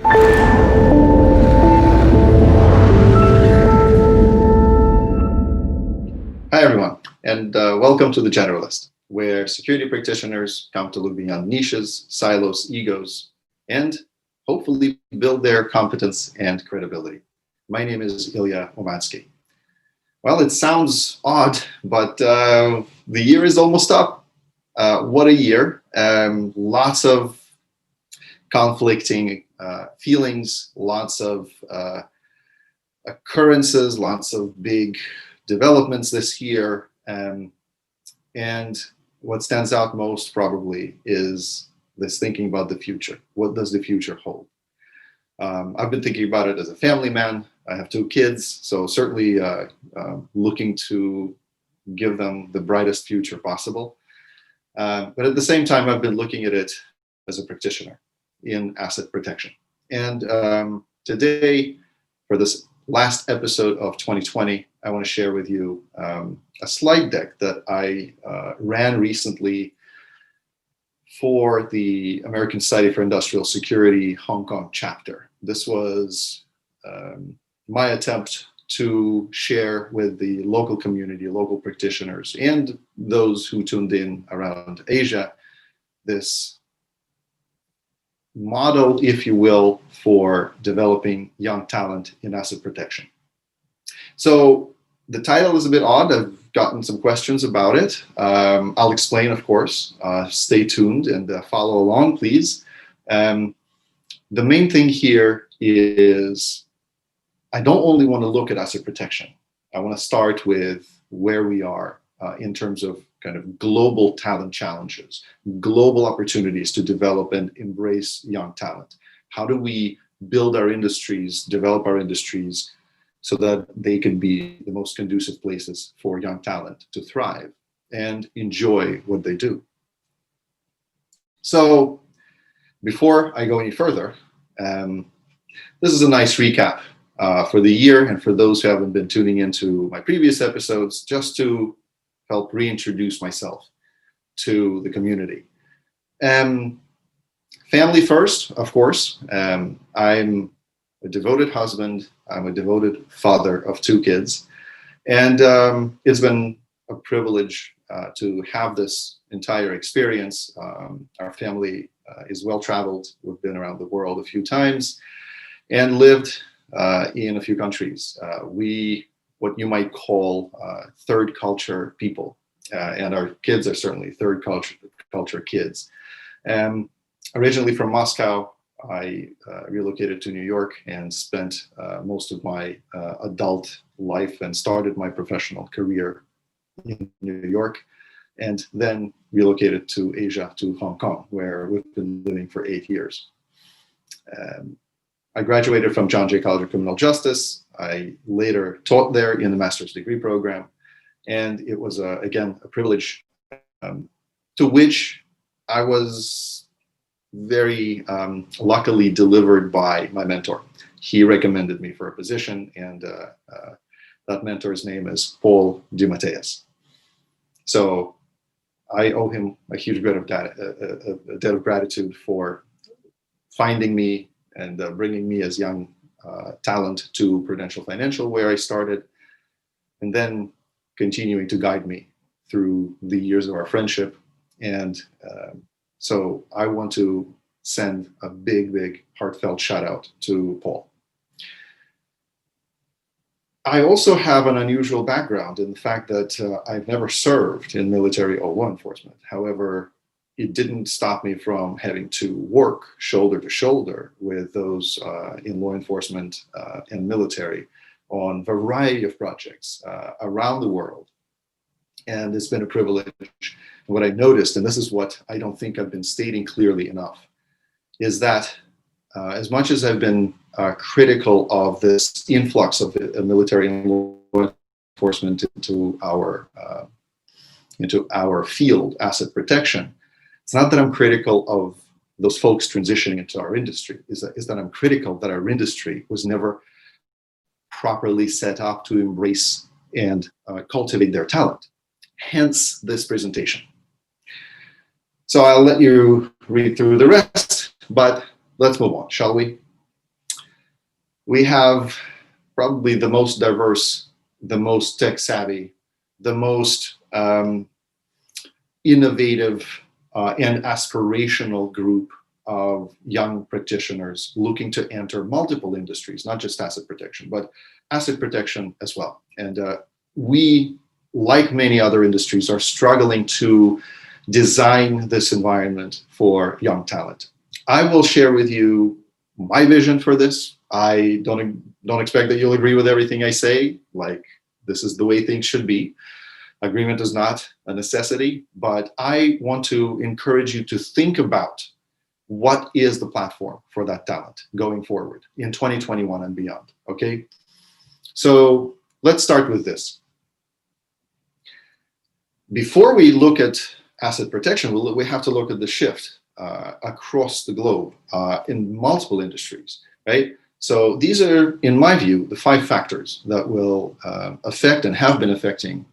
Hi, everyone, and welcome to the Generalist, where security practitioners come to look beyond niches, silos, egos, and hopefully build their competence and credibility. My name is Ilya Umanskiy. Well, it sounds odd, but the year is almost up. What a year. Lots of conflicting feelings, lots of occurrences, lots of big developments this year, and what stands out most probably is this thinking about the future. What does the future hold? I've been thinking about it as a family man. I have 2 kids, so certainly looking to give them the brightest future possible. But at the same time, I've been looking at it as a practitioner in asset protection. And today, for this last episode of 2020, I want to share with you a slide deck that I ran recently for the American Society for Industrial Security Hong Kong chapter. This was my attempt to share with the local community, local practitioners, and those who tuned in around Asia, this model, if you will, for developing young talent in asset protection. So the title is a bit odd. I've gotten some questions about it. I'll explain, of course. Stay tuned and follow along, please. The main thing here is I don't only want to look at asset protection. I want to start with where we are in terms of kind of global talent challenges, global opportunities to develop and embrace young talent. How do we build our industries, develop our industries so that they can be the most conducive places for young talent to thrive and enjoy what they do? So before I go any further, this is a nice recap for the year, and for those who haven't been tuning into my previous episodes, just to help reintroduce myself to the community. Family first, of course. I'm a devoted husband. I'm a devoted father of 2 kids. And it's been a privilege to have this entire experience. Our family is well-traveled. We've been around the world a few times and lived in a few countries. What you might call third culture people. And our kids are certainly third culture kids. Originally from Moscow, I relocated to New York and spent most of my adult life and started my professional career in New York, and then relocated to Asia, to Hong Kong, where we've been living for 8 years. I graduated from John Jay College of Criminal Justice. I later taught there in the master's degree program. And it was, again, a privilege to which I was very luckily delivered by my mentor. He recommended me for a position, and that mentor's name is Paul DeMatteis. So I owe him a huge debt of gratitude for finding me and bringing me as young talent to Prudential Financial, where I started, and then continuing to guide me through the years of our friendship. And so I want to send a big heartfelt shout out to Paul. I also have an unusual background in the fact that I've never served in military or law enforcement. However, it didn't stop me from having to work shoulder to shoulder with those in law enforcement and military on a variety of projects around the world. And it's been a privilege. What I noticed, and this is what I don't think I've been stating clearly enough, is that as much as I've been critical of this influx of military and law enforcement into our field, asset protection, it's not that I'm critical of those folks transitioning into our industry, is that I'm critical that our industry was never properly set up to embrace and cultivate their talent. Hence this presentation. So I'll let you read through the rest, but let's move on, shall we? We have probably the most diverse, the most tech savvy, the most innovative and aspirational group of young practitioners looking to enter multiple industries, not just asset protection, but asset protection as well. And we, like many other industries, are struggling to design this environment for young talent. I will share with you my vision for this. I don't expect that you'll agree with everything I say. Like, this is the way things should be. Agreement is not a necessity, but I want to encourage you to think about what is the platform for that talent going forward in 2021 and beyond, okay? So let's start with this. Before we look at asset protection, we have to look at the shift across the globe in multiple industries, right? So these are, in my view, the 5 factors that will affect and have been affecting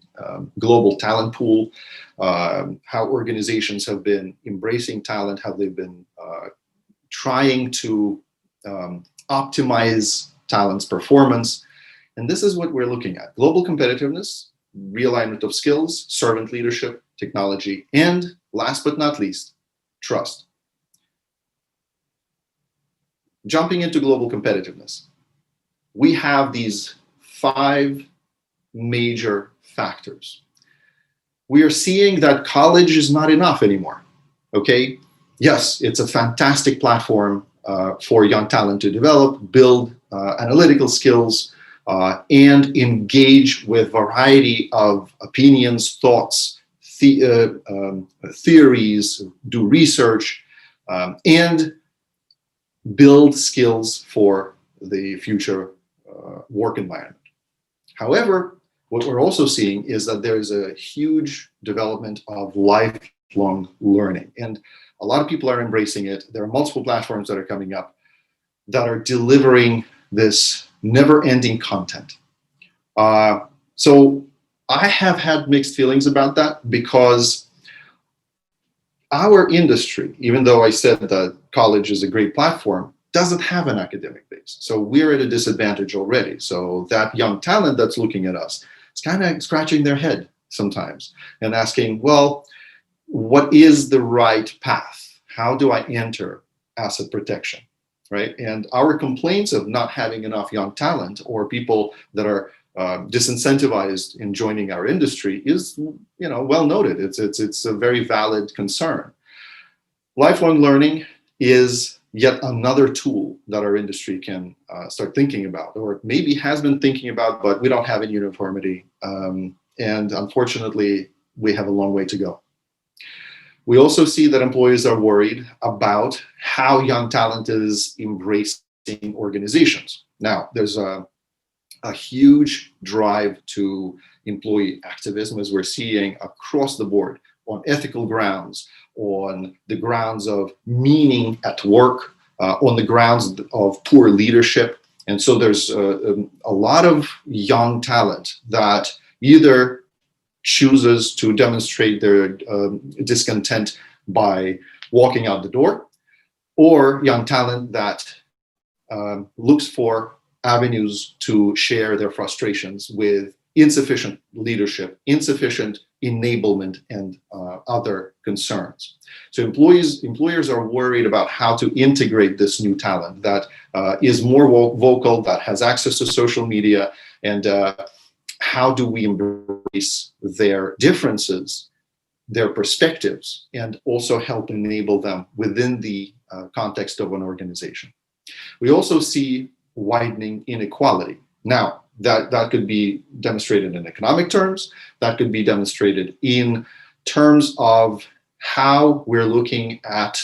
global talent pool, how organizations have been embracing talent, how they've been trying to optimize talent's performance. And this is what we're looking at: global competitiveness, realignment of skills, servant leadership, technology, and last but not least, trust. Jumping into global competitiveness, we have these 5 major factors. We are seeing that college is not enough anymore, okay? Yes, it's a fantastic platform for young talent to develop, build analytical skills, and engage with variety of opinions, thoughts, theories, do research, and build skills for the future work environment. However, what we're also seeing is that there's a huge development of lifelong learning, and a lot of people are embracing it. There are multiple platforms that are coming up that are delivering this never-ending content. So I have had mixed feelings about that, because our industry, even though I said that college is a great platform, doesn't have an academic base. So we're at a disadvantage already. So that young talent that's looking at us is kind of scratching their head sometimes and asking, well, what is the right path? How do I enter asset protection, right? And our complaints of not having enough young talent, or people that are disincentivized in joining our industry, is, well noted. It's a very valid concern. Lifelong learning is yet another tool that our industry can start thinking about, or maybe has been thinking about, but we don't have any uniformity. And unfortunately, we have a long way to go. We also see that employers are worried about how young talent is embracing organizations. Now, there's a huge drive to employee activism, as we're seeing across the board, on ethical grounds, on the grounds of meaning at work, on the grounds of poor leadership. And so there's a lot of young talent that either chooses to demonstrate their discontent by walking out the door, or young talent that looks for avenues to share their frustrations with insufficient leadership, insufficient enablement, and other concerns. So employers are worried about how to integrate this new talent that is more vocal, that has access to social media, and how do we embrace their differences, their perspectives, and also help enable them within the context of an organization. We also see widening inequality. Now, that could be demonstrated in economic terms, that could be demonstrated in terms of how we're looking at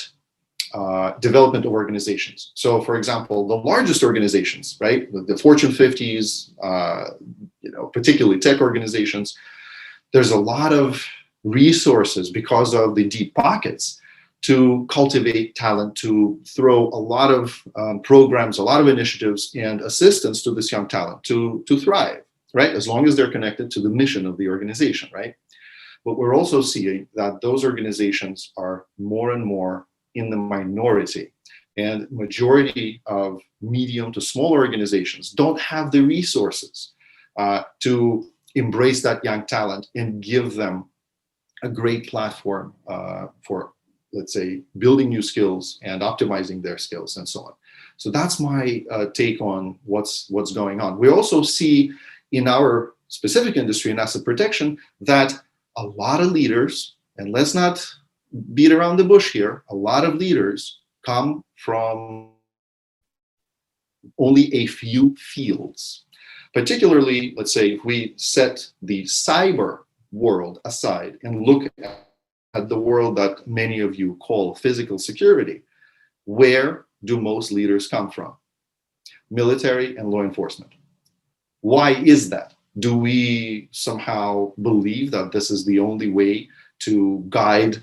development of organizations. So, for example, the largest organizations, right, the Fortune 50s, particularly tech organizations, there's a lot of resources because of the deep pockets to cultivate talent, to throw a lot of programs, a lot of initiatives and assistance to this young talent to thrive, right? As long as they're connected to the mission of the organization, right? But we're also seeing that those organizations are more and more in the minority And majority of medium to small organizations don't have the resources to embrace that young talent and give them a great platform for, let's say, building new skills and optimizing their skills and so on. So that's my take on what's going on. We also see in our specific industry in asset protection that a lot of leaders, and let's not beat around the bush here, a lot of leaders come from only a few fields. Particularly, let's say, if we set the cyber world aside and look at the world that many of you call physical security, where do most leaders come from? Military and law enforcement. Why is that? Do we somehow believe that this is the only way to guide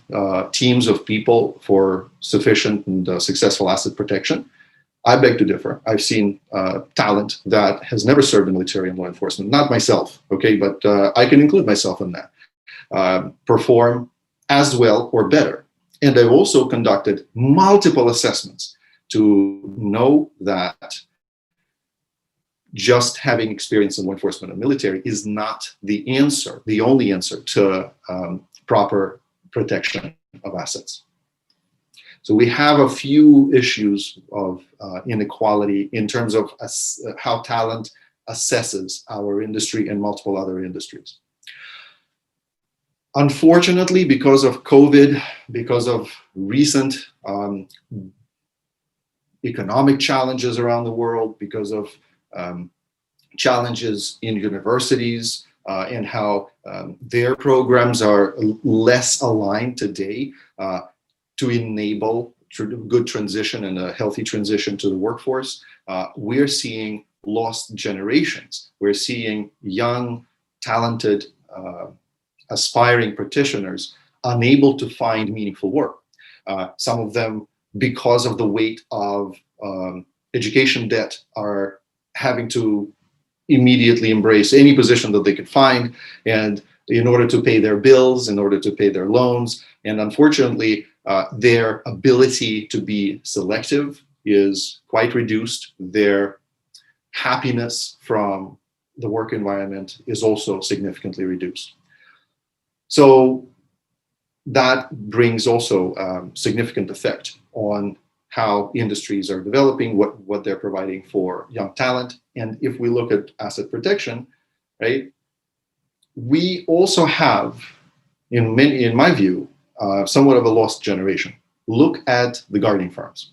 teams of people for sufficient and successful asset protection? I beg to differ. I've seen talent that has never served in military and law enforcement, not myself, okay, but I can include myself in that, perform as well or better. And I've also conducted multiple assessments to know that just having experience in law enforcement and military is not the answer, the only answer to proper protection of assets. So we have a few issues of inequality in terms of how talent assesses our industry and multiple other industries. Unfortunately, because of COVID, because of recent economic challenges around the world, because of challenges in universities and how their programs are less aligned today to enable good transition and a healthy transition to the workforce, we're seeing lost generations. We're seeing young, talented, aspiring practitioners unable to find meaningful work. Some of them, because of the weight of education debt, are having to immediately embrace any position that they could find, and in order to pay their bills, in order to pay their loans. And unfortunately, their ability to be selective is quite reduced. Their happiness from the work environment is also significantly reduced. So that brings also significant effect on how industries are developing, what they're providing for young talent. And if we look at asset protection, right, we also have, in my view, somewhat of a lost generation. Look at the guarding firms.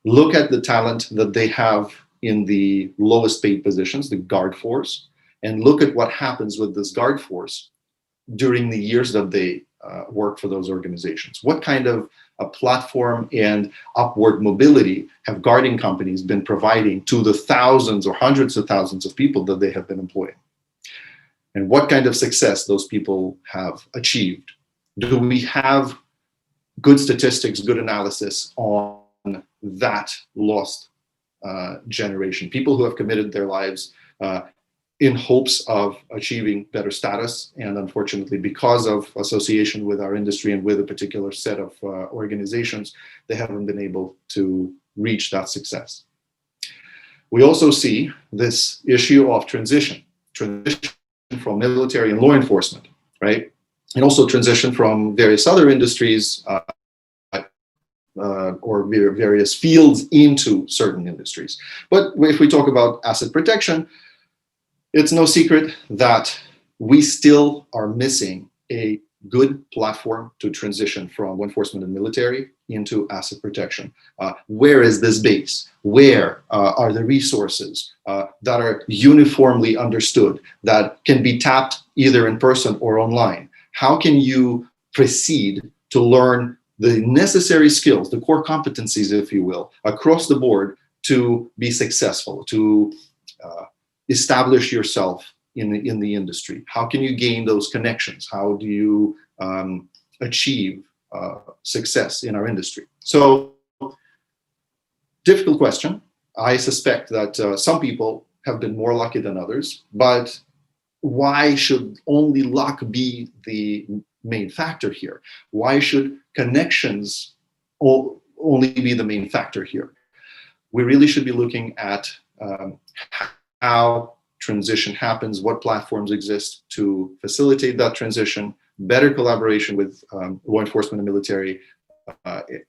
Look at the talent that they have in the lowest paid positions, the guard force, and look at what happens with this guard force during the years that they work for those organizations. What kind of a platform and upward mobility have guarding companies been providing to the thousands or hundreds of thousands of people that they have been employing? And what kind of success those people have achieved? Do we have good statistics, good analysis on that lost generation? People who have committed their lives in hopes of achieving better status, and unfortunately, because of association with our industry and with a particular set of organizations, they haven't been able to reach that success. We also see this issue of transition from military and law enforcement, right? And also transition from various other industries or various fields into certain industries. But if we talk about asset protection, it's no secret that we still are missing a good platform to transition from law enforcement and military into asset protection. Where is this base? Where are the resources that are uniformly understood, that can be tapped either in person or online? How can you proceed to learn the necessary skills, the core competencies, if you will, across the board to be successful, to establish yourself in the industry? How can you gain those connections? How do you achieve success in our industry? So, difficult question. I suspect that some people have been more lucky than others, but why should only luck be the main factor here? Why should connections only be the main factor here. We really should be looking at how transition happens, what platforms exist to facilitate that transition, better collaboration with law enforcement and military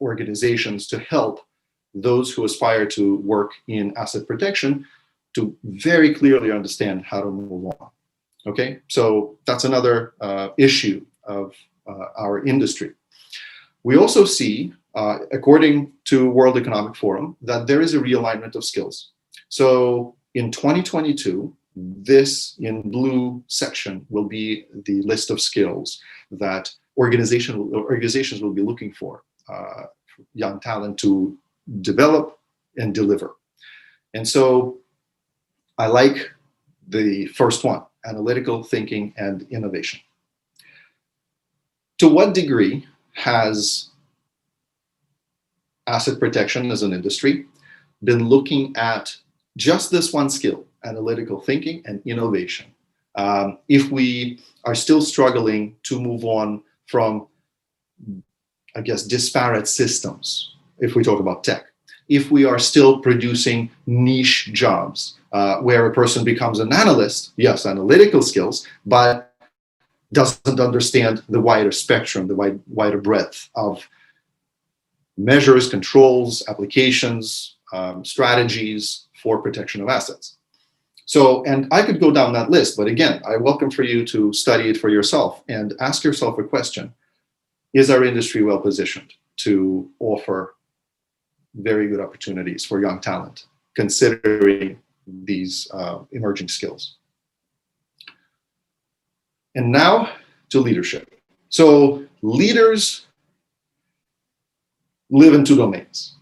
organizations to help those who aspire to work in asset protection to very clearly understand how to move on. Okay, so that's another issue of our industry. We also see, according to World Economic Forum, that there is a realignment of skills. So in 2022, this in blue section will be the list of skills that organizations will be looking for young talent to develop and deliver. And so I like the first one, analytical thinking and innovation. To what degree has asset protection as an industry been looking at just this one skill, analytical thinking and innovation? If we are still struggling to move on from, I guess, disparate systems, if we talk about tech, if we are still producing niche jobs where a person becomes an analyst, yes, analytical skills, but doesn't understand the wider spectrum, the wider breadth of measures, controls, applications, strategies for protection of assets. So, and I could go down that list, but again, I welcome for you to study it for yourself and ask yourself a question. Is our industry well positioned to offer very good opportunities for young talent, considering these emerging skills? And now to leadership. So leaders live in two domains.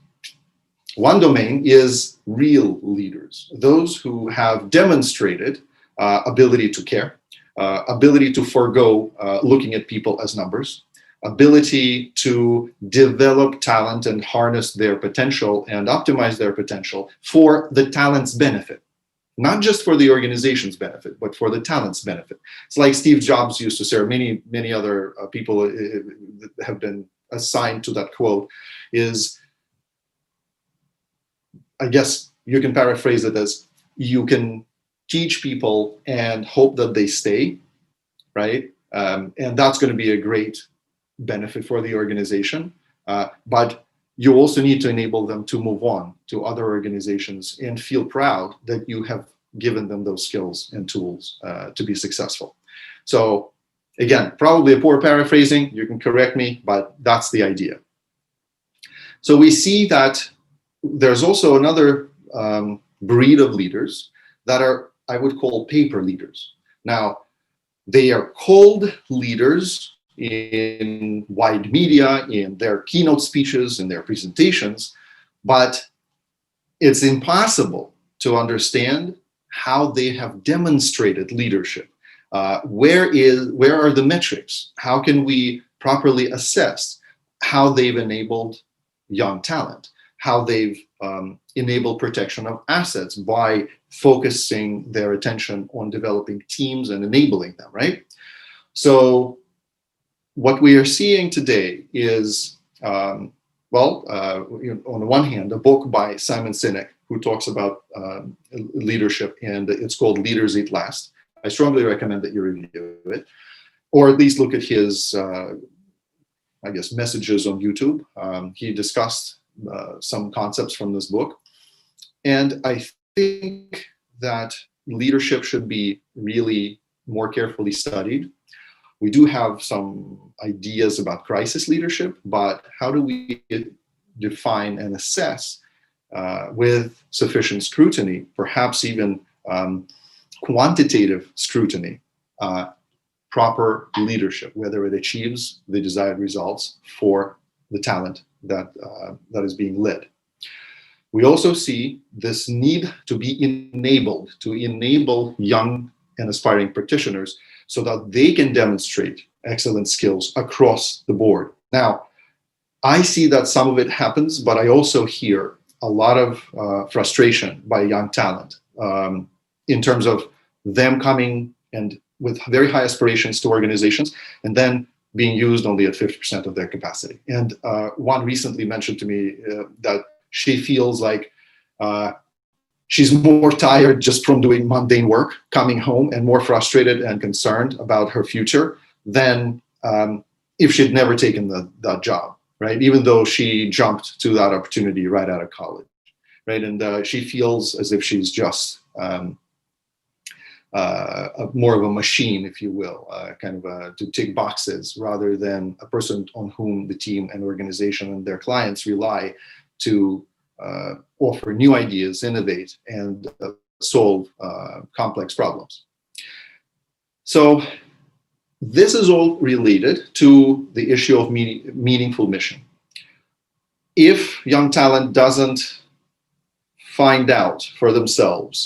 One domain is real leaders, those who have demonstrated ability to care, ability to forego looking at people as numbers, ability to develop talent and harness their potential and optimize their potential for the talent's benefit. Not just for the organization's benefit, but for the talent's benefit. It's like Steve Jobs used to say, or many other people have been assigned to that quote, is, I guess you can paraphrase it as, you can teach people and hope that they stay, right? And that's going to be a great benefit for the organization. But you also need to enable them to move on to other organizations and feel proud that you have given them those skills and tools to be successful. So again, probably a poor paraphrasing, you can correct me, but that's the idea. So we see that there's also another breed of leaders that are, I would call, paper leaders. Now, they are called leaders in wide media, in their keynote speeches, in their presentations, but it's impossible to understand how they have demonstrated leadership. Where are the metrics? How can we properly assess how they've enabled young talent, how they've enabled protection of assets by focusing their attention on developing teams and enabling them, right? So what we are seeing today is, on the one hand, a book by Simon Sinek, who talks about leadership, and it's called Leaders Eat Last. I strongly recommend that you review it, or at least look at his, I guess, messages on YouTube. He discussed some concepts from this book. And I think that leadership should be really more carefully studied. We do have some ideas about crisis leadership, but how do we define and assess with sufficient scrutiny, perhaps even quantitative scrutiny, proper leadership, whether it achieves the desired results for the talent that is being led. We also see this need to be enabled, to enable young and aspiring practitioners so that they can demonstrate excellent skills across the board. Now, I see that some of it happens, but I also hear a lot of frustration by young talent in terms of them coming and with very high aspirations to organizations and then being used only at 50% of their capacity. And one recently mentioned to me that she feels like she's more tired just from doing mundane work, coming home, and more frustrated and concerned about her future than if she'd never taken that job, right? Even though she jumped to that opportunity right out of college, right? And she feels as if she's just more of a machine, if you will, to tick boxes, rather than a person on whom the team and organization and their clients rely to offer new ideas, innovate, and solve complex problems. So this is all related to the issue of meaningful mission. If young talent doesn't find out for themselves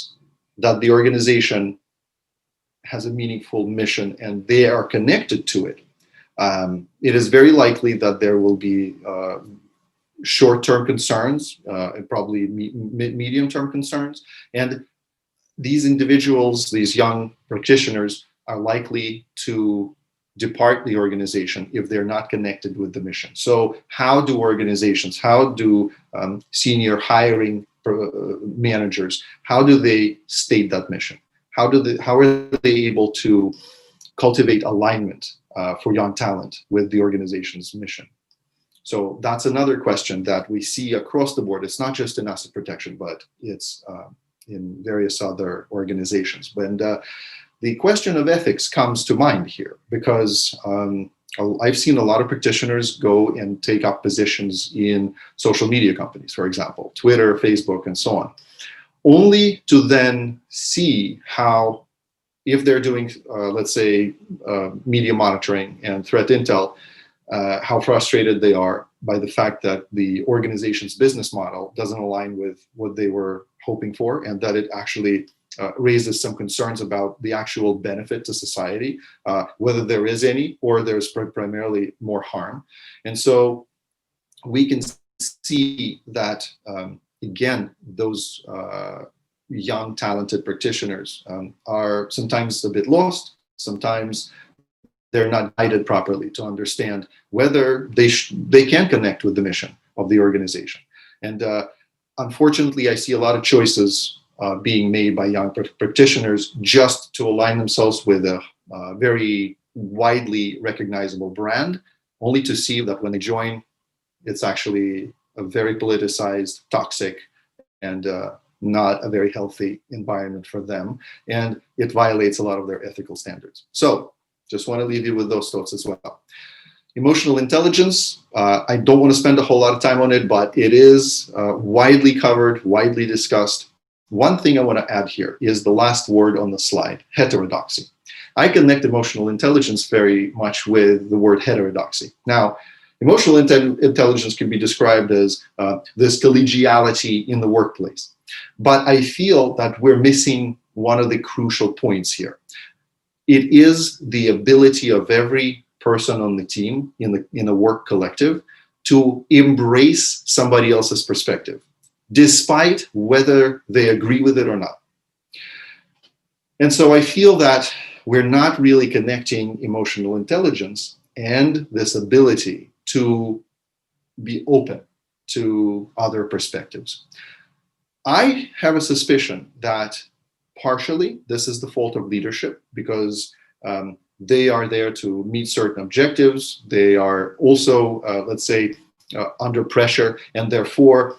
that the organization has a meaningful mission and they are connected to it, it is very likely that there will be short-term concerns and probably medium-term concerns. And these individuals, these young practitioners, are likely to depart the organization if they're not connected with the mission. So how do organizations, how do senior hiring managers, how do they state that mission? How are they able to cultivate alignment for young talent with the organization's mission? So that's another question that we see across the board. It's not just in asset protection, but it's in various other organizations. And the question of ethics comes to mind here, because I've seen a lot of practitioners go and take up positions in social media companies, for example, Twitter, Facebook, and so on, only to then see how, if they're doing, let's say, media monitoring and threat intel, how frustrated they are by the fact that the organization's business model doesn't align with what they were hoping for, and that it actually raises some concerns about the actual benefit to society, whether there is any or there's primarily more harm. And so we can see that, again, those young, talented practitioners are sometimes a bit lost, sometimes they're not guided properly to understand whether they can connect with the mission of the organization. And unfortunately, I see a lot of choices being made by young practitioners just to align themselves with a very widely recognizable brand, only to see that when they join, it's actually a very politicized, toxic, and not a very healthy environment for them. And it violates a lot of their ethical standards. So just want to leave you with those thoughts as well. Emotional intelligence, I don't want to spend a whole lot of time on it, but it is widely covered, widely discussed. One thing I want to add here is the last word on the slide, heterodoxy. I connect emotional intelligence very much with the word heterodoxy. Now, emotional intelligence can be described as this collegiality in the workplace. But I feel that we're missing one of the crucial points here. It is the ability of every person on the team in a work collective to embrace somebody else's perspective, despite whether they agree with it or not. And so I feel that we're not really connecting emotional intelligence and this ability to be open to other perspectives. I have a suspicion that partially this is the fault of leadership, because they are there to meet certain objectives. They are also, let's say, under pressure, and therefore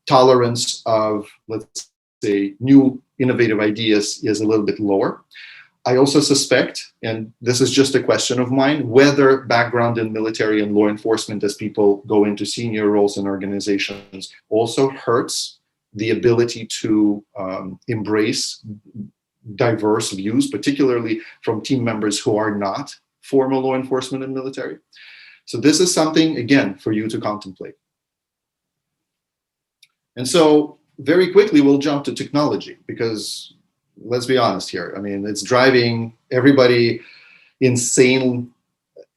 tolerance of, let's say, new innovative ideas is a little bit lower. I also suspect, and this is just a question of mine, whether background in military and law enforcement as people go into senior roles in organizations also hurts the ability to embrace diverse views, particularly from team members who are not formal law enforcement and military. So this is something, again, for you to contemplate. And so very quickly, we'll jump to technology, because let's be honest here. I mean, it's driving everybody insane.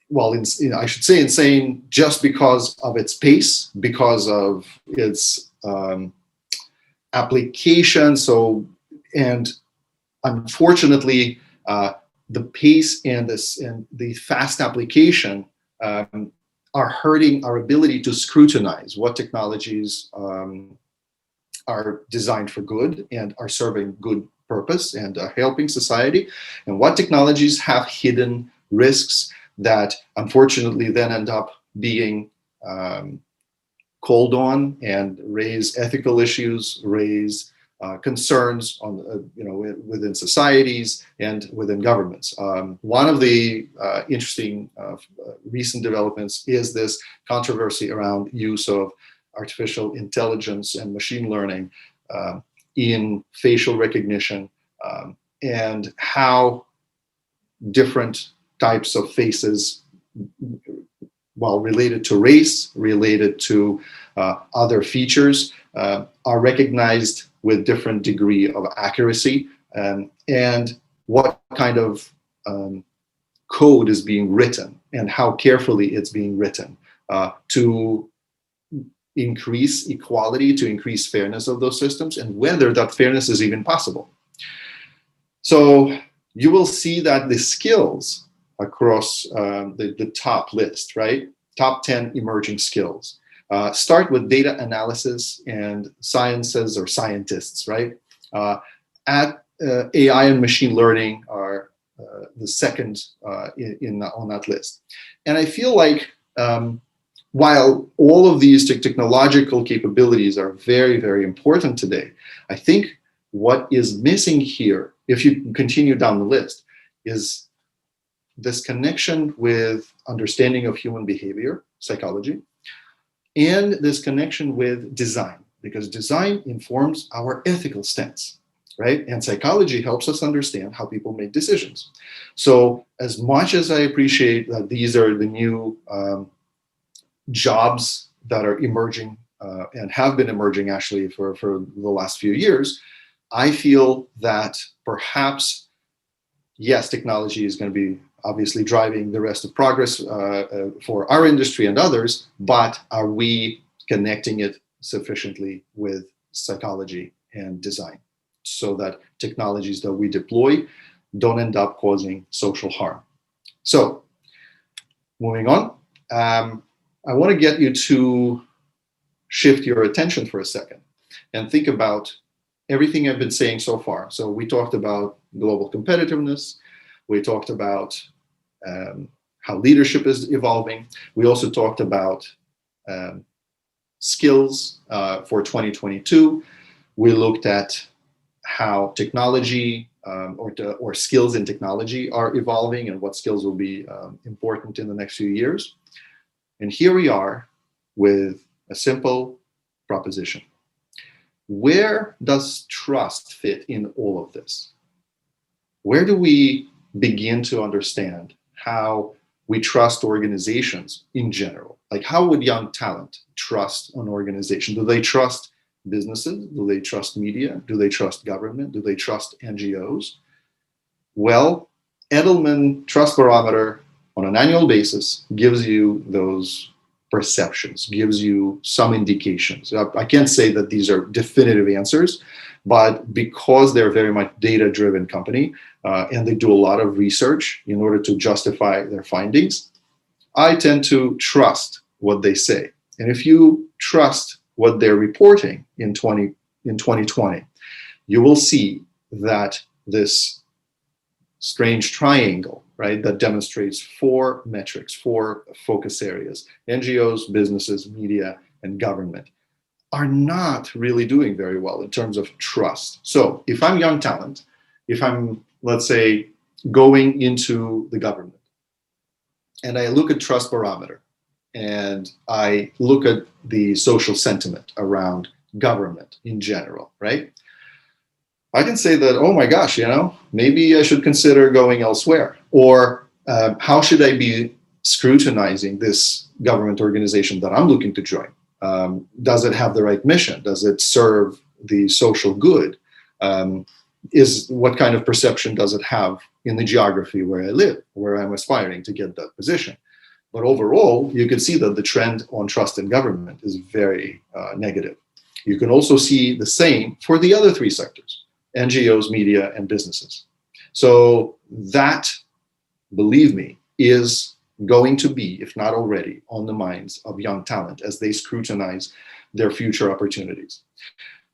Well, I should say insane just because of its pace, because of its application. So, and unfortunately, the pace and the fast application are hurting our ability to scrutinize what technologies are designed for good and are serving good purpose and are helping society, and what technologies have hidden risks that unfortunately then end up being called on and raise ethical issues, raise concerns on within societies and within governments. One of the interesting recent developments is this controversy around use of artificial intelligence and machine learning in facial recognition, and how different types of faces, well, related to race, related to other features, are recognized with different degree of accuracy, and what kind of code is being written and how carefully it's being written to increase equality, to increase fairness of those systems, and whether that fairness is even possible. So you will see that the skills across the top list, right? Top 10 emerging skills. Start with data analysis and sciences or scientists, right? AI and machine learning are the second on that list. And I feel like while all of these technological capabilities are very, very important today, I think what is missing here, if you continue down the list, is this connection with understanding of human behavior, psychology, and this connection with design, because design informs our ethical stance, right? And psychology helps us understand how people make decisions. So as much as I appreciate that these are the new jobs that are emerging and have been emerging actually for the last few years, I feel that perhaps, yes, technology is going to be obviously driving the rest of progress for our industry and others, but are we connecting it sufficiently with psychology and design so that technologies that we deploy don't end up causing social harm? So moving on, I want to get you to shift your attention for a second and think about everything I've been saying so far. So we talked about global competitiveness. We talked about how leadership is evolving. We also talked about skills for 2022. We looked at how technology or skills in technology are evolving and what skills will be important in the next few years. And here we are with a simple proposition. Where does trust fit in all of this? Where do we begin to understand how we trust organizations in general? Like, how would young talent trust an organization? Do they trust businesses? Do they trust media? Do they trust government? Do they trust NGOs? Well, Edelman Trust Barometer on an annual basis gives you those perceptions, gives you some indications. I can't say that these are definitive answers, but because they're very much data-driven company and they do a lot of research in order to justify their findings, I tend to trust what they say. And if you trust what they're reporting in 2020, you will see that this strange triangle, right, that demonstrates 4 metrics, 4 focus areas, NGOs, businesses, media, and government, are not really doing very well in terms of trust. So if I'm young talent, if I'm, let's say, going into the government, and I look at Trust Barometer, and I look at the social sentiment around government in general, right? I can say that, oh my gosh, maybe I should consider going elsewhere. Or how should I be scrutinizing this government organization that I'm looking to join? Does it have the right mission? Does it serve the social good? What kind of perception does it have in the geography where I live, where I'm aspiring to get that position? But overall, you can see that the trend on trust in government is very negative. You can also see the same for the other 3 sectors: NGOs, media, and businesses. So that believe me, is going to be, if not already, on the minds of young talent as they scrutinize their future opportunities.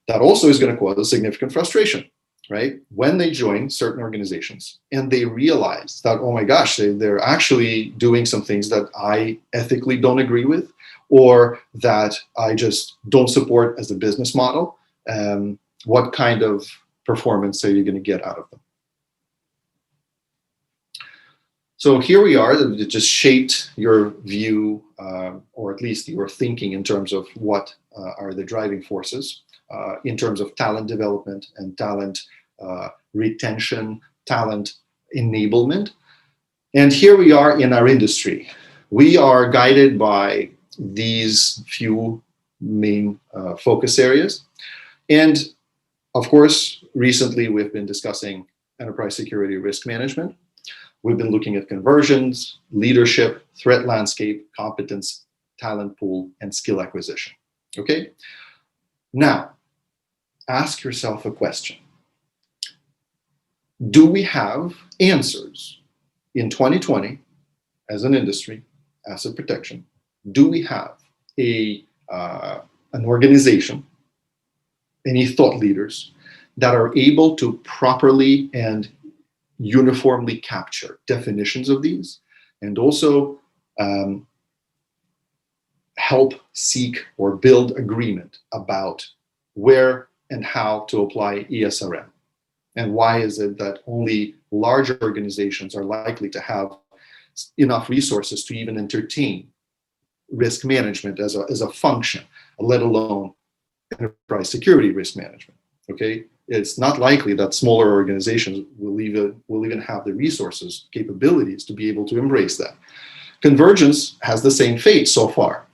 That also is going to cause a significant frustration, right? When they join certain organizations and they realize that, oh my gosh, they're actually doing some things that I ethically don't agree with, or that I just don't support as a business model, what kind of performance are you going to get out of them? So here we are. It just shaped your view, or at least your thinking in terms of what are the driving forces in terms of talent development and talent retention, talent enablement. And here we are in our industry. We are guided by these few main focus areas. And of course, recently we've been discussing enterprise security risk management. We've been looking at conversions, leadership, threat landscape, competence, talent pool, and skill acquisition. Okay? Now, ask yourself a question. Do we have answers in 2020 as an industry, asset protection? Do we have an organization, any thought leaders that are able to properly and uniformly capture definitions of these, and also help seek or build agreement about where and how to apply ESRM? And why is it that only larger organizations are likely to have enough resources to even entertain risk management as a function, let alone enterprise security risk management? Okay, it's not likely that smaller organizations will even have the resources, capabilities to be able to embrace that. Convergence has the same fate so far.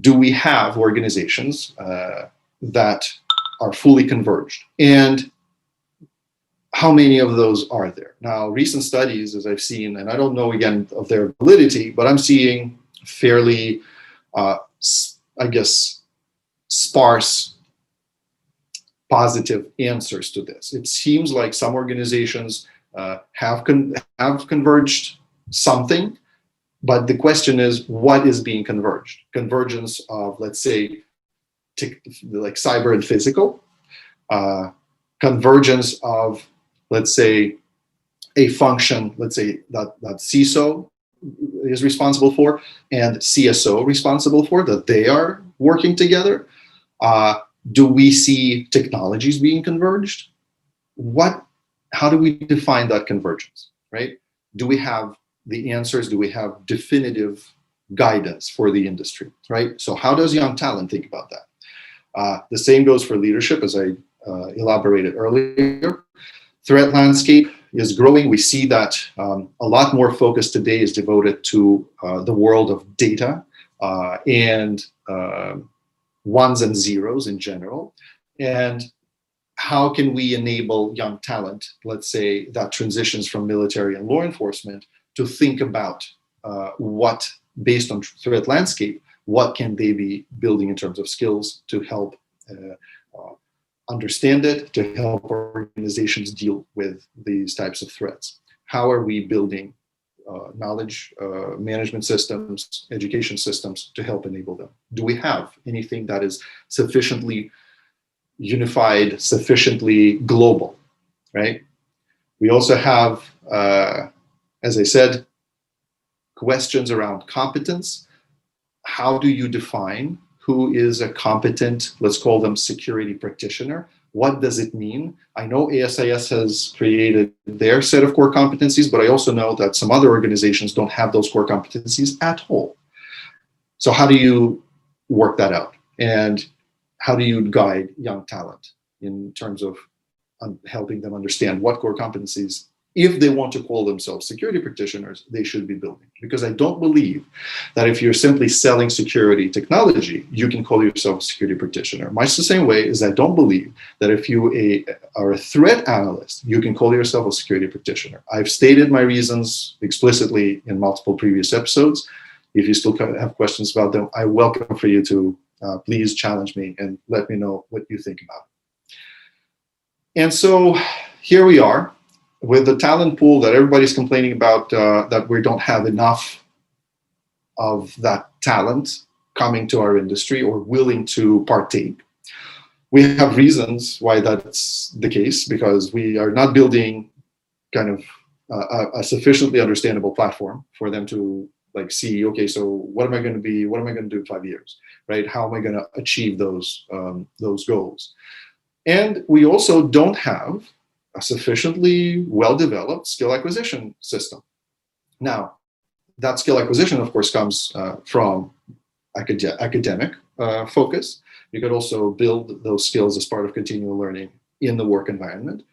Do we have organizations that are fully converged? And how many of those are there? Now, recent studies, as I've seen, and I don't know again of their validity, but I'm seeing fairly, I guess, sparse positive answers to this. It seems like some organizations have converged something, but the question is, what is being converged? Convergence of, let's say, like cyber and physical, convergence of, let's say, a function, let's say that CISO is responsible for and CSO responsible for, that they are working together. Do we see technologies being converged? How do we define that convergence, right? Do we have the answers? Do we have definitive guidance for the industry, right? So how does young talent think about that? The same goes for leadership, as I elaborated earlier. Threat landscape is growing. We see that a lot more focus today is devoted to the world of data and ones and zeros in general. And how can we enable young talent, let's say, that transitions from military and law enforcement to think about what, based on threat landscape, what can they be building in terms of skills to help understand it, to help organizations deal with these types of threats? How are we building knowledge management systems, education systems to help enable them? Do we have anything that is sufficiently unified, sufficiently global, right? We also have, as I said, questions around competence. How do you define who is a competent, let's call them security practitioner? What does it mean? I know ASIS has created their set of core competencies, but I also know that some other organizations don't have those core competencies at all. So how do you work that out? And how do you guide young talent in terms of helping them understand what core competencies, if they want to call themselves security practitioners, they should be building? Because I don't believe that if you're simply selling security technology, you can call yourself a security practitioner. Much the same way as I don't believe that if you are a threat analyst, you can call yourself a security practitioner. I've stated my reasons explicitly in multiple previous episodes. If you still have questions about them, I welcome for you to please challenge me and let me know what you think about it. And so here we are. with the talent pool that everybody's complaining about, that we don't have enough of that talent coming to our industry or willing to partake. We have reasons why that's the case, because we are not building kind of a sufficiently understandable platform for them to like see, okay, so what am I going to be, what am I going to do in 5 years, right? How am I going to achieve those goals? And we also don't have a sufficiently well-developed skill acquisition system. Now, that skill acquisition, of course, comes from academic focus. You could also build those skills as part of continual learning in the work environment.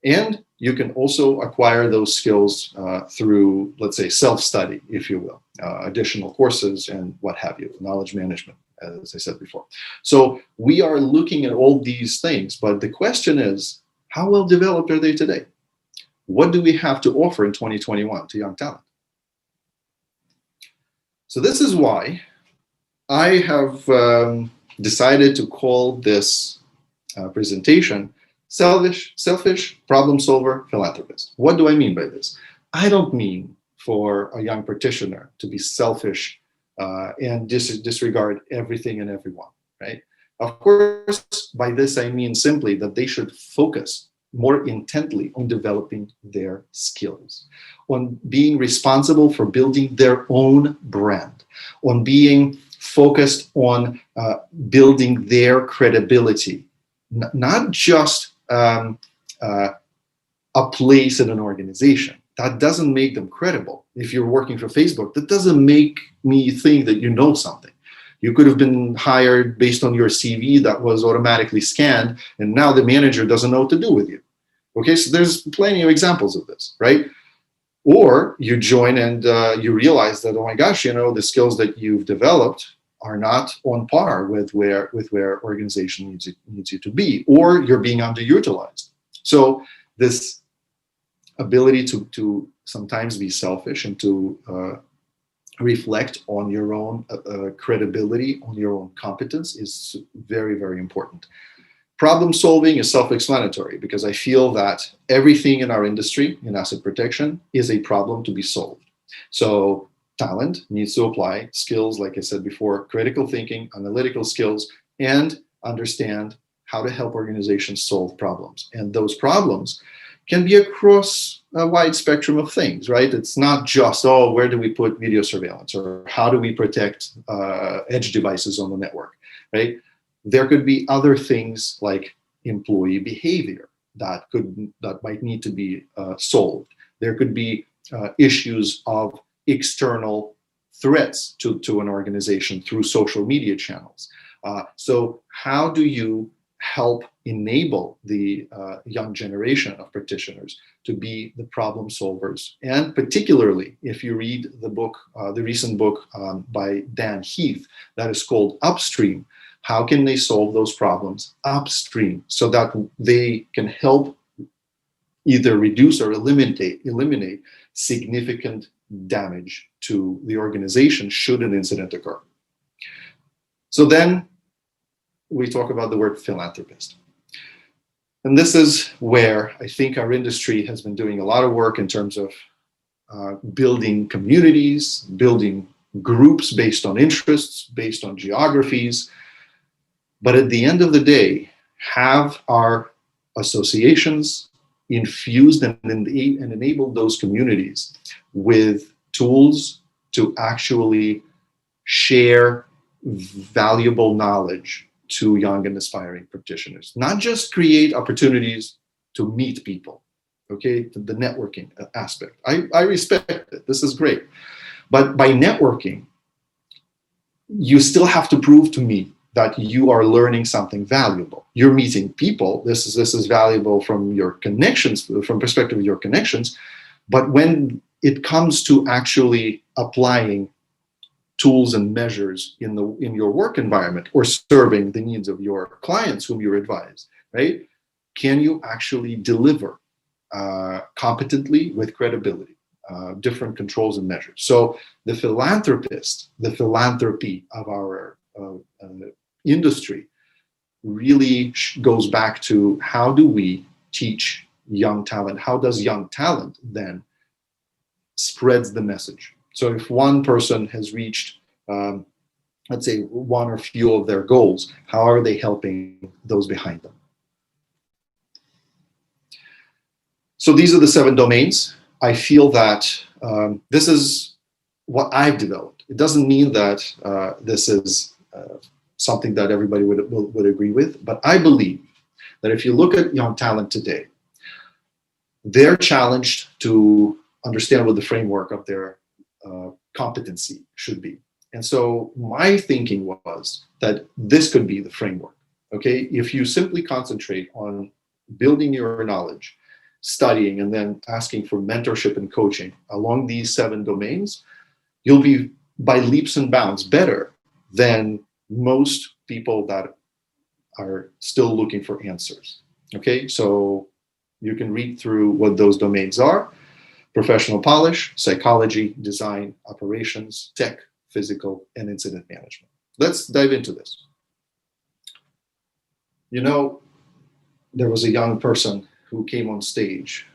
And you can also acquire those skills through, let's say, self-study, if you will, additional courses and what have you, knowledge management, as I said before. So we are looking at all these things, but the question is, how well developed are they today? What do we have to offer in 2021 to young talent? So this is why I have decided to call this presentation Selfish Problem Solver Philanthropist. What do I mean by this? I don't mean for a young practitioner to be selfish and disregard everything and everyone, right? Of course, by this I mean simply that they should focus more intently on developing their skills, on being responsible for building their own brand, on being focused on building their credibility, not just a place in an organization. That doesn't make them credible. If you're working for Facebook, that doesn't make me think that you know something. You could have been hired based on your CV that was automatically scanned, and now the manager doesn't know what to do with you. Okay, so there's plenty of examples of this, right? Or you join and you realize that, oh my gosh, you know, the skills that you've developed are not on par with where organization needs you to be, or you're being underutilized. So this ability to sometimes be selfish and to reflect on your own credibility, on your own competence is very, very important. Problem solving is self-explanatory, because I feel that everything in our industry, in asset protection, is a problem to be solved. So talent needs to apply skills, like I said before, critical thinking, analytical skills, and understand how to help organizations solve problems. And those problems can be across a wide spectrum of things, right? It's not just, oh, where do we put video surveillance, or how do we protect edge devices on the network, right? There could be other things like employee behavior that might need to be solved. There could be issues of external threats to an organization through social media channels. So how do you help enable the young generation of practitioners to be the problem solvers? And particularly, if you read the book, the recent book by Dan Heath, that is called Upstream, how can they solve those problems upstream so that they can help either reduce or eliminate significant damage to the organization should an incident occur? So then we talk about the word philanthropist. And this is where I think our industry has been doing a lot of work in terms of building communities, building groups based on interests, based on geographies. But at the end of the day, have our associations infused and enabled those communities with tools to actually share valuable knowledge to young and aspiring practitioners, not just create opportunities to meet people, okay, the networking aspect. I respect it, this is great. But by networking, you still have to prove to me that you are learning something valuable. You're meeting people, this is valuable from your connections, from perspective of your connections, but when it comes to actually applying tools and measures in your work environment or serving the needs of your clients whom you advise, right? Can you actually deliver competently with credibility, different controls and measures? So the philanthropist, the philanthropy of our industry really goes back to how do we teach young talent, how does young talent then spreads the message? So if one person has reached, let's say, one or few of their goals, how are they helping those behind them? So these are the 7 domains. I feel that this is what I've developed. It doesn't mean that this is something that everybody would agree with, but I believe that if you look at young talent today, they're challenged to understand what the framework of their competency should be. And so my thinking was that this could be the framework. Okay, if you simply concentrate on building your knowledge, studying, and then asking for mentorship and coaching along these 7 domains, you'll be by leaps and bounds better than most people that are still looking for answers. Okay, so you can read through what those domains are: professional polish, psychology, design, operations, tech, physical, and incident management. Let's dive into this. You know, there was a young person who came on stage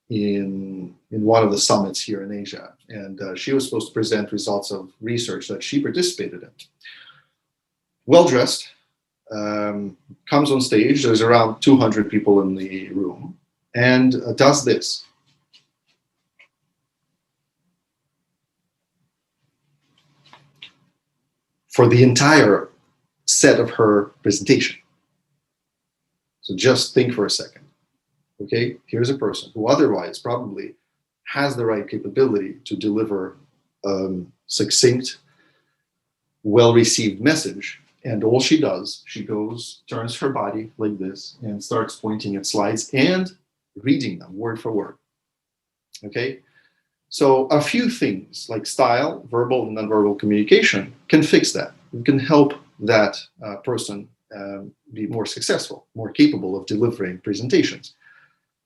in one of the summits here in Asia, and she was supposed to present results of research that she participated in. Well-dressed, comes on stage, there's around 200 people in the room, and does this. For the entire set of her presentation. So just think for a second. Okay, here's a person who otherwise probably has the right capability to deliver succinct, well-received message. And all she does, she goes, turns her body like this and starts pointing at slides and reading them word for word. Okay, so a few things like style, verbal and nonverbal communication can fix that. It can help that person be more successful, more capable of delivering presentations.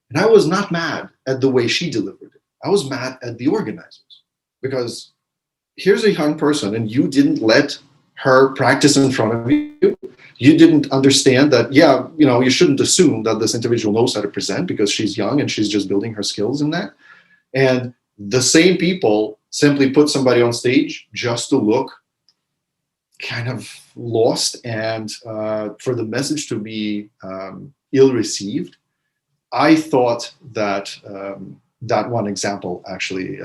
And I was not mad at the way she delivered it. I was mad at the organizers, because here's a young person and you didn't let her practice in front of you. You didn't understand that, yeah, you know, you shouldn't assume that this individual knows how to present because she's young and she's just building her skills in that. And the same people simply put somebody on stage just to look kind of lost and for the message to be ill-received. I thought that that one example actually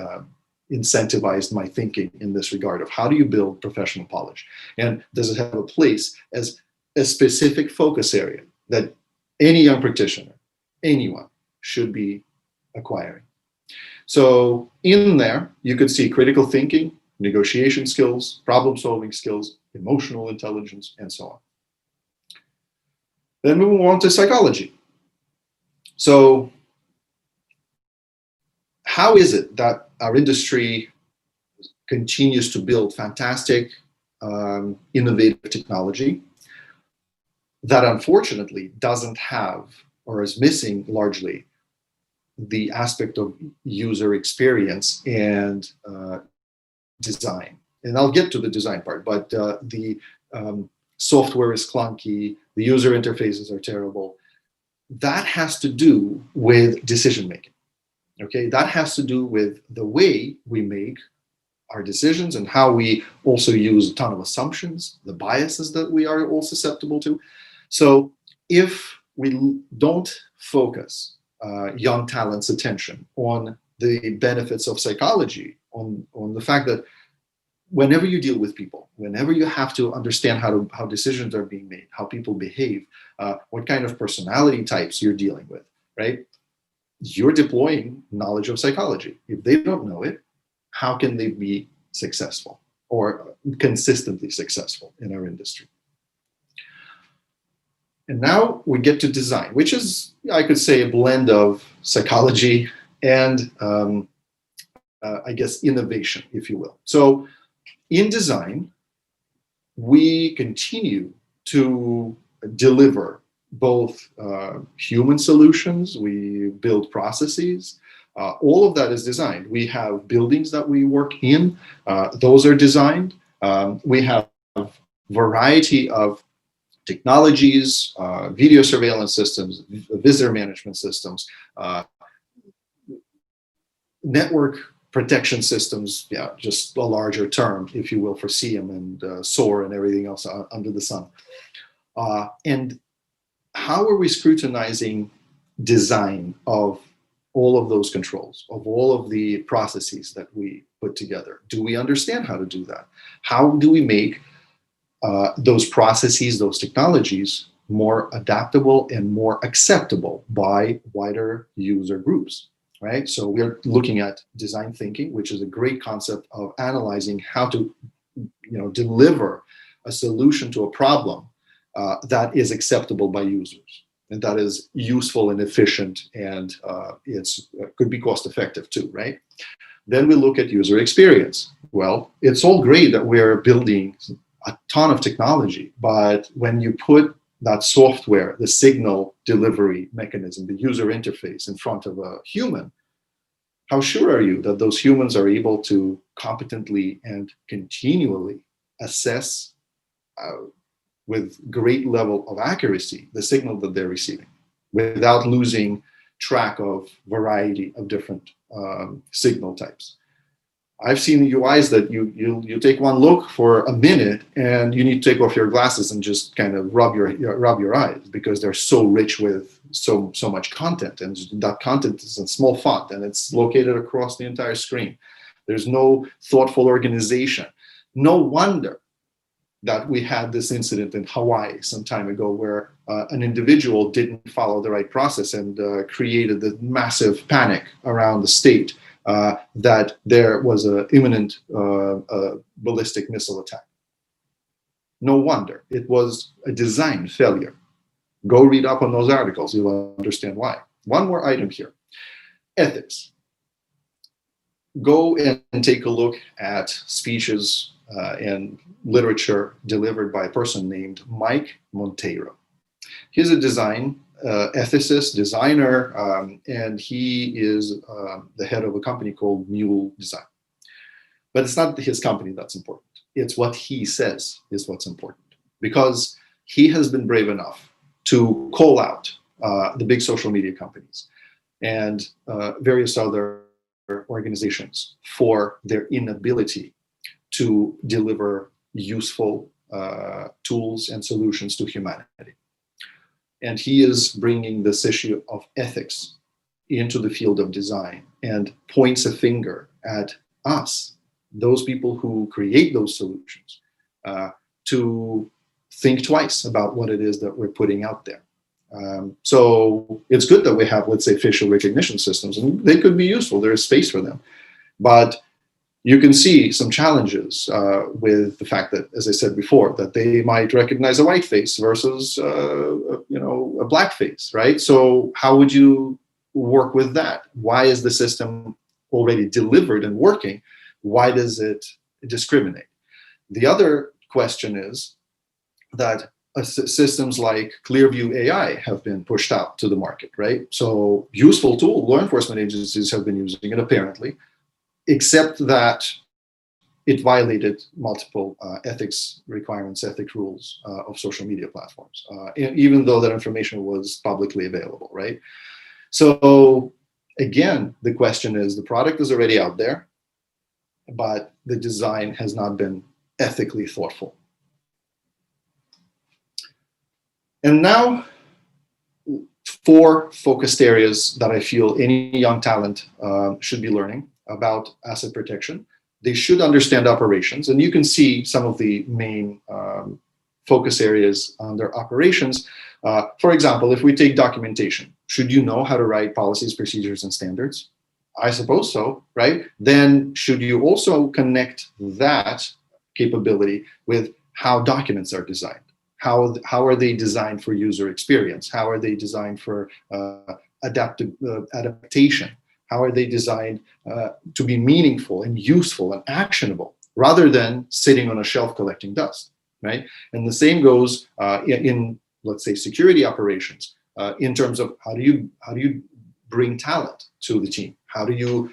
incentivized my thinking in this regard of how do you build professional polish, and does it have a place as a specific focus area that any young practitioner, anyone, should be acquiring. So in there, you could see critical thinking, negotiation skills, problem-solving skills, emotional intelligence, and so on. Then we move on to psychology. So how is it that our industry continues to build fantastic, innovative technology that unfortunately doesn't have, or is missing largely, the aspect of user experience and design? And I'll get to the design part, but the software is clunky, the user interfaces are terrible. That has to do with decision making. Okay, that has to do with the way we make our decisions and how we also use a ton of assumptions, the biases that we are all susceptible to. So if we don't focus young talent's attention on the benefits of psychology, on the fact that whenever you deal with people, whenever you have to understand how decisions are being made, how people behave, what kind of personality types you're dealing with, right? You're deploying knowledge of psychology. If they don't know it, how can they be successful or consistently successful in our industry? And now we get to design, which is, I could say, a blend of psychology and I guess innovation, if you will. So in design, we continue to deliver both human solutions, we build processes, all of that is designed. We have buildings that we work in, those are designed. We have a variety of technologies, video surveillance systems, visitor management systems, network protection systems, yeah, just a larger term, if you will, for SIEM and SOAR and everything else under the sun. And how are we scrutinizing design of all of those controls, of all of the processes that we put together? Do we understand how to do that? How do we make those processes, those technologies more adaptable and more acceptable by wider user groups, right? So we're looking at design thinking, which is a great concept of analyzing how to, deliver a solution to a problem that is acceptable by users and that is useful and efficient, and it's could be cost effective too, right? Then we look at user experience. Well, it's all great that we're building a ton of technology, but when you put that software, the signal delivery mechanism, the user interface in front of a human, how sure are you that those humans are able to competently and continually assess with great level of accuracy the signal that they're receiving without losing track of variety of different signal types? I've seen UIs that you take one look for a minute and you need to take off your glasses and just kind of rub your eyes because they're so rich with so much content, and that content is in small font and it's located across the entire screen. There's no thoughtful organization. No wonder that we had this incident in Hawaii some time ago where an individual didn't follow the right process and created the massive panic around the state that there was an imminent ballistic missile attack. No wonder. It was a design failure. Go read up on those articles. You'll understand why. One more item here. Ethics. Go and take a look at speeches and literature delivered by a person named Mike Monteiro. He's a design ethicist, designer, and he is the head of a company called Mule Design. But it's not his company that's important. It's what he says is what's important, because he has been brave enough to call out the big social media companies and various other organizations for their inability to deliver useful tools and solutions to humanity. And he is bringing this issue of ethics into the field of design and points a finger at us, those people who create those solutions, to think twice about what it is that we're putting out there. So it's good that we have, let's say, facial recognition systems, and they could be useful. There is space for them. But you can see some challenges with the fact that, as I said before, that they might recognize a white face versus, a black face, right? So how would you work with that? Why is the system already delivered and working? Why does it discriminate? The other question is that systems like Clearview AI have been pushed out to the market, right? So useful tool, law enforcement agencies have been using it apparently, except that it violated multiple ethics requirements, ethics rules of social media platforms, even though that information was publicly available, right? So again, the question is, the product is already out there, but the design has not been ethically thoughtful. And now, 4 focused areas that I feel any young talent should be learning about asset protection. They should understand operations, and you can see some of the main focus areas under operations. For example, if we take documentation, should you know how to write policies, procedures, and standards? I suppose so, right? Then should you also connect that capability with how documents are designed? How are they designed for user experience? How are they designed for adaptation? How are they designed to be meaningful and useful and actionable, rather than sitting on a shelf collecting dust, right? And the same goes in, let's say, security operations, in terms of how do you bring talent to the team? How do you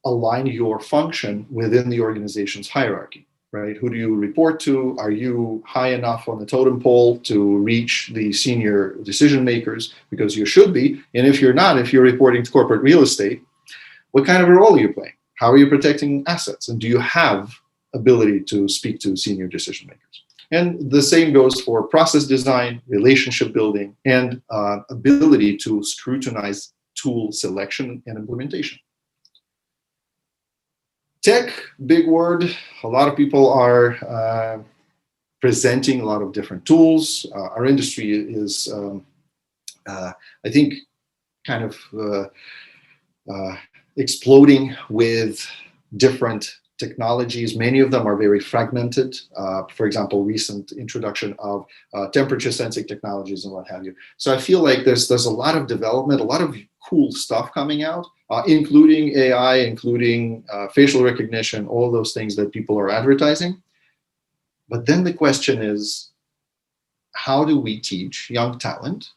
align your function within the organization's hierarchy? right? Who do you report to? Are you high enough on the totem pole to reach the senior decision makers? Because you should be. And if you're not, if you're reporting to corporate real estate, what kind of a role are you playing? How are you protecting assets? And do you have ability to speak to senior decision makers? And the same goes for process design, relationship building, and ability to scrutinize tool selection and implementation. Tech, big word. A lot of people are presenting a lot of different tools. Our industry is, I think, kind of exploding with different technologies. Many of them are very fragmented. For example, recent introduction of temperature sensing technologies and what have you. So I feel like there's a lot of development, a lot of cool stuff coming out, including AI, including facial recognition, all those things that people are advertising. But then the question is, how do we teach young talent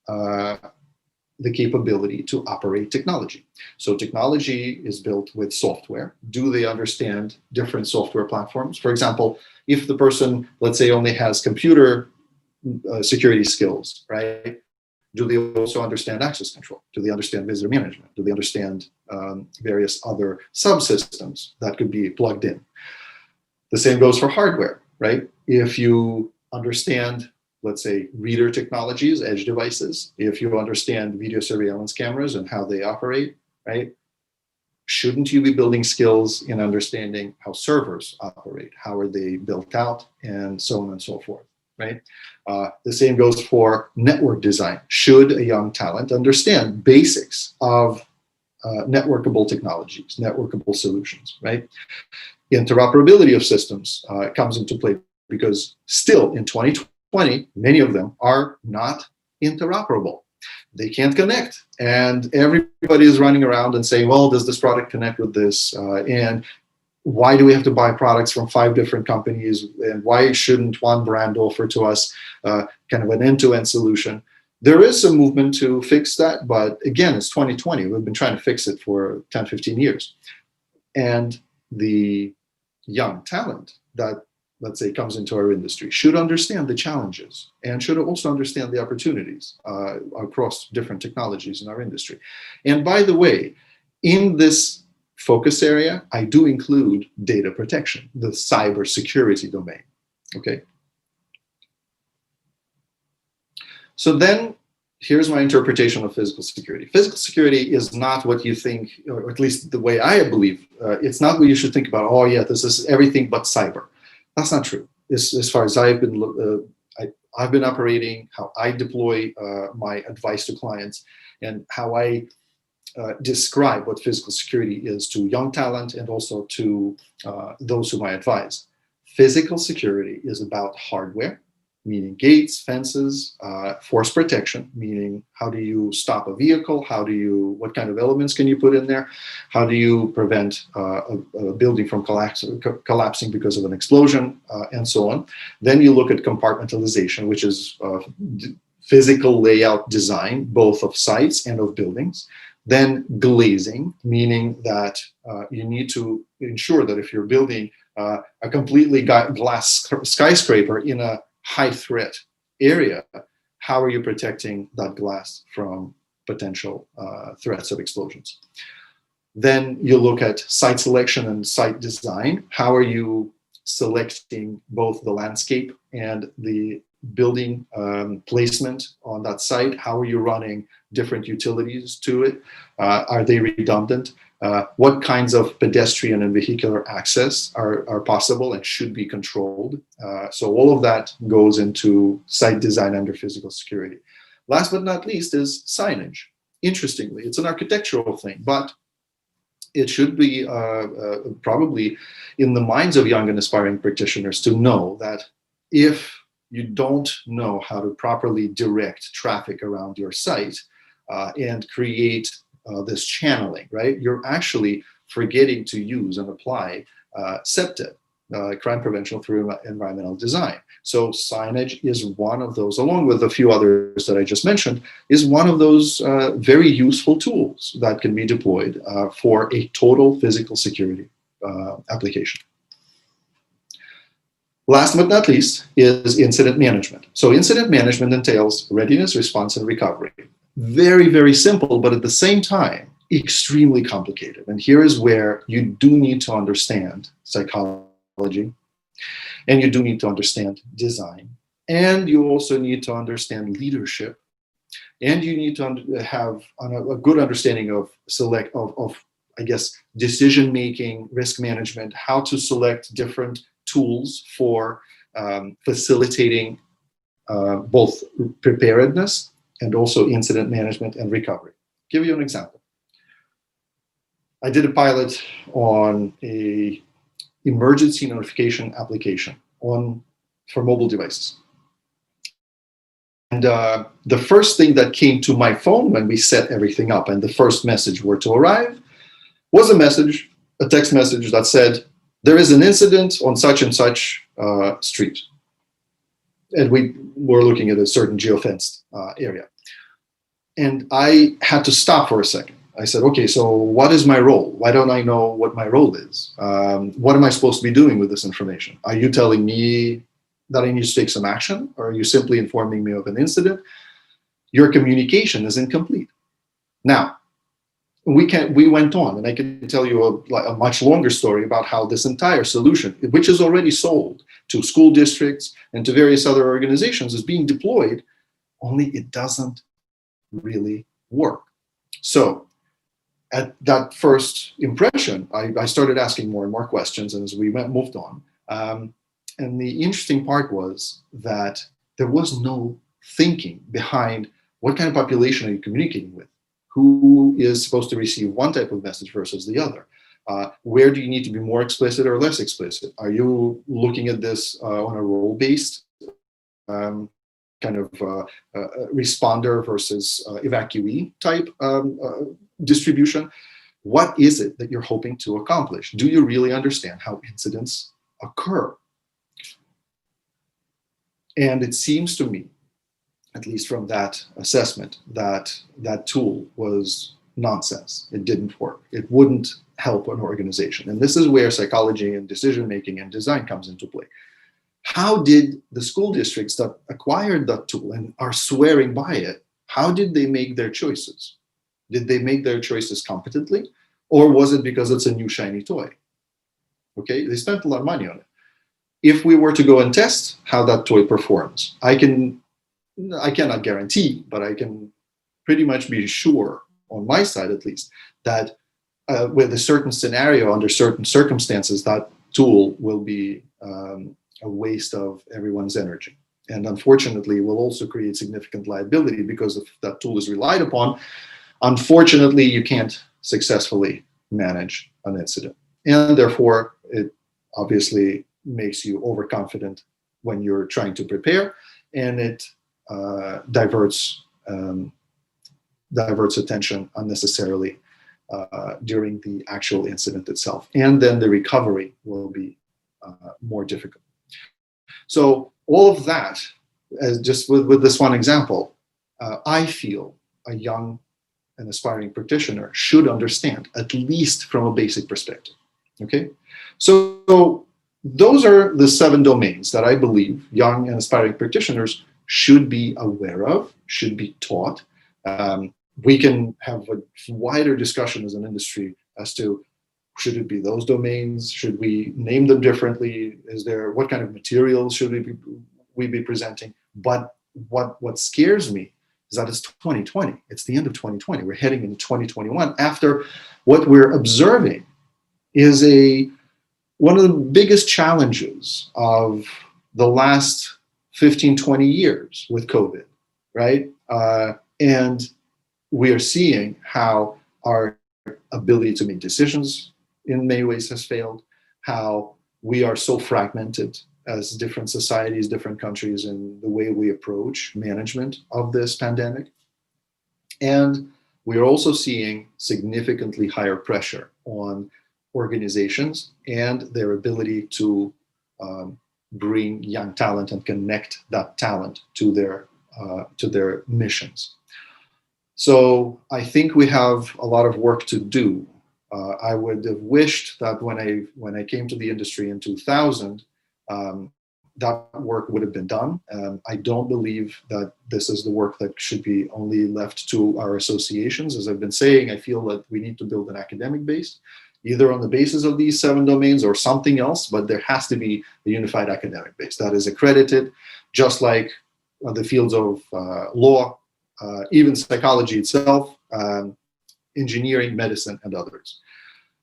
the capability to operate technology? So technology is built with software. Do they understand different software platforms? For example, if the person, let's say, only has computer security skills, right? Do they also understand access control? Do they understand visitor management? Do they understand various other subsystems that could be plugged in? The same goes for hardware, right? If you understand, let's say, reader technologies, edge devices, if you understand video surveillance cameras and how they operate, right? Shouldn't you be building skills in understanding how servers operate? How are they built out? And so on and so forth, right? The same goes for network design. Should a young talent understand basics of networkable technologies, networkable solutions, right? Interoperability of systems comes into play because still in 2020, many of them are not interoperable. They can't connect. And everybody is running around and saying, well, does this product connect with this? And why do we have to buy products from 5 different companies? And why shouldn't one brand offer to us kind of an end-to-end solution? There is some movement to fix that. But again, it's 2020. We've been trying to fix it for 10, 15 years. And the young talent that, let's say, comes into our industry should understand the challenges and should also understand the opportunities across different technologies in our industry. And by the way, in this focus area, I do include data protection, the cybersecurity domain, okay? So then, here's my interpretation of physical security. Physical security is not what you think, or at least the way I believe, it's not what you should think about, oh yeah, this is everything but cyber. That's not true. As far as I've been operating, how I deploy my advice to clients, and how I describe what physical security is to young talent and also to those whom I advise. Physical security is about hardware, meaning gates, fences, force protection, meaning how do you stop a vehicle? What kind of elements can you put in there? How do you prevent a building from collapsing because of an explosion, and so on. Then you look at compartmentalization, which is physical layout design, both of sites and of buildings. Then glazing, meaning that you need to ensure that if you're building a completely glass skyscraper in a high threat area, how are you protecting that glass from potential threats of explosions? Then you look at site selection and site design. How are you selecting both the landscape and the building placement on that site? How are you running different utilities to it? Are they redundant? What kinds of pedestrian and vehicular access are possible and should be controlled? So all of that goes into site design under physical security. Last but not least is signage. Interestingly, it's an architectural thing, but it should be probably in the minds of young and aspiring practitioners to know that if you don't know how to properly direct traffic around your site and create this channeling, right? You're actually forgetting to use and apply CPTED, crime prevention through environmental design. So signage is one of those, along with a few others that I just mentioned, is one of those very useful tools that can be deployed for a total physical security application. Last but not least is incident management. So incident management entails readiness, response, and recovery. Very, very simple, but at the same time, extremely complicated. And here is where you do need to understand psychology, and you do need to understand design, and you also need to understand leadership, and you need to have a good understanding of I guess, decision making, risk management, how to select different tools for facilitating both preparedness and also incident management and recovery. Give you an example. I did a pilot on a emergency notification application for mobile devices. And the first thing that came to my phone when we set everything up and the first message were to arrive was a text message that said, there is an incident on such and such street. And we were looking at a certain geofenced area. And I had to stop for a second. I said, okay, so what is my role? Why don't I know what my role is? What am I supposed to be doing with this information? Are you telling me that I need to take some action? Or are you simply informing me of an incident? Your communication is incomplete. Now, we went on, and I can tell you a much longer story about how this entire solution, which is already sold to school districts and to various other organizations, is being deployed, only it doesn't really work. So at that first impression, I started asking more and more questions, and as we moved on, and the interesting part was that there was no thinking behind what kind of population are you communicating with? Who is supposed to receive one type of message versus the other? Where do you need to be more explicit or less explicit? Are you looking at this on a role-based kind of responder versus evacuee type distribution? What is it that you're hoping to accomplish? Do you really understand how incidents occur? And it seems to me, at least from that assessment, that that tool was nonsense. It didn't work. It wouldn't help an organization. And this is where psychology and decision-making and design comes into play. How did the school districts that acquired that tool and are swearing by it, how did they make their choices? Did they make their choices competently? Or was it because it's a new shiny toy? Okay, they spent a lot of money on it. If we were to go and test how that toy performs, I cannot guarantee, but I can pretty much be sure, on my side at least, that with a certain scenario, under certain circumstances, that tool will be a waste of everyone's energy. And unfortunately, will also create significant liability, because if that tool is relied upon, unfortunately, you can't successfully manage an incident. And therefore, it obviously makes you overconfident when you're trying to prepare, and it diverts attention unnecessarily during the actual incident itself. And then the recovery will be more difficult. So all of that, as just with this one example, I feel a young and aspiring practitioner should understand, at least from a basic perspective. Okay, so those are the 7 domains that I believe young and aspiring practitioners should be aware of, should be taught. We can have a wider discussion as an industry as to, should it be those domains? Should we name them differently? What kind of materials should we be presenting? But what scares me is that it's 2020. It's the end of 2020. We're heading into 2021 after what we're observing is one of the biggest challenges of the last 15, 20 years with COVID, right? And we are seeing how our ability to make decisions in many ways has failed, how we are so fragmented as different societies, different countries, in the way we approach management of this pandemic. And we are also seeing significantly higher pressure on organizations and their ability to bring young talent and connect that talent to their missions. So I think we have a lot of work to do. I would have wished that when I came to the industry in 2000, that work would have been done. I don't believe that this is the work that should be only left to our associations. As I've been saying, I feel that we need to build an academic base, either on the basis of these 7 domains or something else, but there has to be a unified academic base that is accredited, just like the fields of law, even psychology itself, engineering, medicine, and others.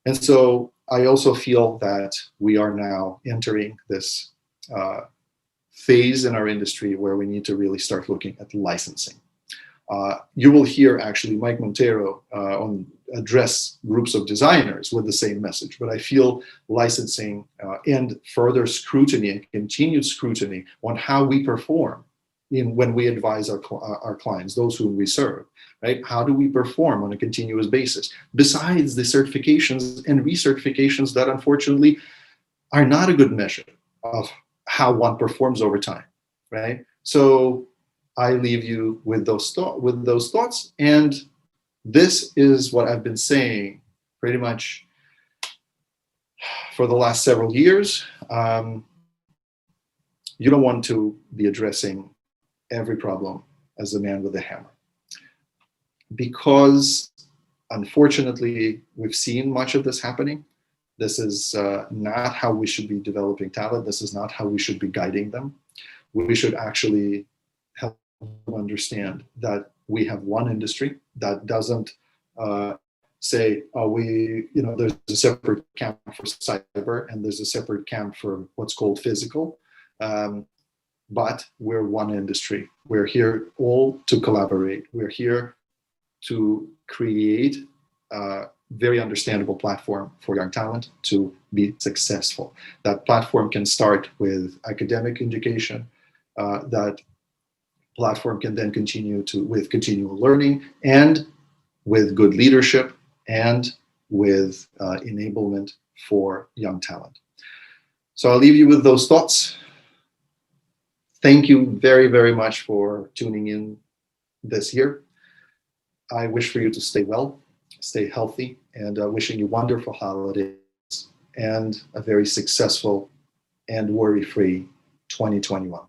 And so I also feel that we are now entering this phase in our industry where we need to really start looking at licensing. You will hear actually Mike Montero address groups of designers with the same message, but I feel licensing and further scrutiny and continued scrutiny on how we perform when we advise our clients, those whom we serve, right? How do we perform on a continuous basis? Besides the certifications and recertifications that unfortunately are not a good measure of how one performs over time, right? So I leave you with those thoughts, and this is what I've been saying pretty much for the last several years. You don't want to be addressing every problem as a man with a hammer, because unfortunately we've seen much of this happening. This is not how we should be developing talent. This is not how we should be guiding them. We should actually help them understand that we have one industry that doesn't say, oh, there's a separate camp for cyber and there's a separate camp for what's called physical. But we're one industry. We're here all to collaborate. We're here to create a very understandable platform for young talent to be successful. That platform can start with academic education. That platform can then continue with continual learning and with good leadership and with enablement for young talent. So I'll leave you with those thoughts. Thank you very, very much for tuning in this year. I wish for you to stay well, stay healthy, and wishing you wonderful holidays and a very successful and worry-free 2021.